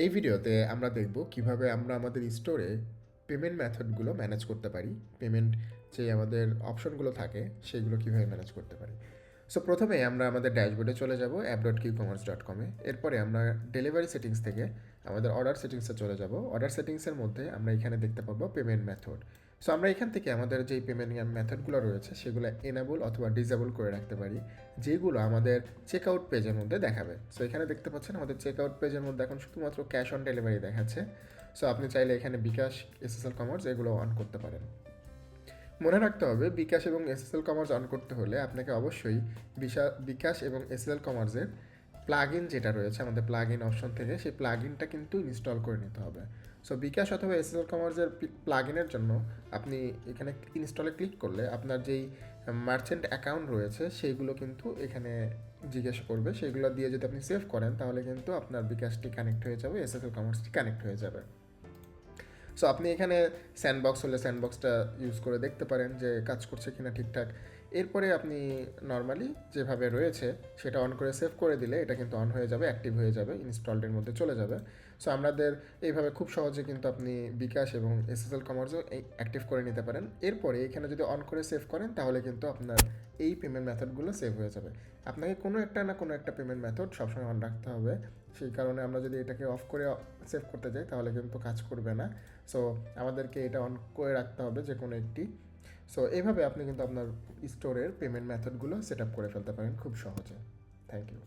এই ভিডিওতে আমরা দেখব কিভাবে আমরা আমাদের স্টোরে পেমেন্ট মেথডগুলো ম্যানেজ করতে পারি। পেমেন্ট যে আমাদের অপশনগুলো থাকে সেগুলো কিভাবে ম্যানেজ করতে পারি। সো প্রথমে আমরা আমাদের ড্যাশবোর্ডে চলে যাব app.qcommerce.com-এ। এরপরে আমরা ডেলিভারি সেটিংস থেকে আমাদের অর্ডার সেটিংসে চলে যাব। অর্ডার সেটিংসের মধ্যে আমরা এখানে দেখতে পাবো পেমেন্ট মেথড। সো আমরা এখান থেকে আমাদের যেই পেমেন্ট মেথডগুলো রয়েছে সেগুলো এনেবল অথবা ডিসেবল করে রাখতে পারি, যেগুলো আমাদের চেক আউট পেজের মধ্যে দেখাবে। সো এখানে দেখতে পাচ্ছেন আমাদের চেক আউট পেজের মধ্যে এখন শুধুমাত্র ক্যাশ অন ডেলিভারি দেখাচ্ছে। সো আপনি চাইলে এখানে বিকাশ, এসএসএল কমার্স এগুলো অন করতে পারেন। মনে রাখতে হবে, বিকাশ এবং এসএসএল কমার্স অন করতে হলে আপনাকে অবশ্যই বিকাশ এবং এসএসএল কমার্সের প্লাগ ইন যেটা রয়েছে আমাদের প্লাগ ইন অপশন থেকে, সেই প্লাগ ইনটা কিন্তু ইনস্টল করে নিতে হবে। সো বিকাশ অথবা এসএসএল কমার্সের প্লাগ ইনের জন্য আপনি এখানে ইনস্টলে ক্লিক করলে আপনার যেই মার্চেন্ট অ্যাকাউন্ট রয়েছে সেইগুলো কিন্তু এখানে জিজ্ঞেস করবে। সেইগুলো দিয়ে যদি আপনি সেভ করেন তাহলে কিন্তু আপনার বিকাশটি কানেক্ট হয়ে যাবে, এসএসএল কমার্সটি কানেক্ট হয়ে যাবে। সো আপনি এখানে স্যান্ডবক্স হলে স্যান্ডবক্সটা ইউজ করে দেখতে পারেন যে কাজ করছে কিনা ঠিকঠাক। এরপরে আপনি নর্মালি যেভাবে রয়েছে সেটা অন করে সেভ করে দিলে এটা কিন্তু অন হয়ে যাবে, অ্যাক্টিভ হয়ে যাবে, ইনস্টলডের মধ্যে চলে যাবে। সো আমাদের এইভাবে খুব সহজে কিন্তু আপনি বিকাশ এবং এসএসএল কমার্সও অ্যাক্টিভ করে নিতে পারেন। এরপরে এখানে যদি অন করে সেভ করেন তাহলে কিন্তু আপনার এই পেমেন্ট মেথডগুলো সেভ হয়ে যাবে। আপনাকে কোনো একটা না কোনো একটা পেমেন্ট মেথড সবসময় অন রাখতে হবে। সেই কারণে আমরা যদি এটাকে অফ করে সেভ করতে যাই তাহলে কিন্তু কাজ করবে না। সো আমাদেরকে এটা অন করে রাখতে হবে যে কোনো একটি। সো এইভাবে আপনি কিন্তু আপনার স্টোরের পেমেন্ট মেথডগুলো সেট আপ করে ফেলতে পারেন খুব সহজে। Thank you.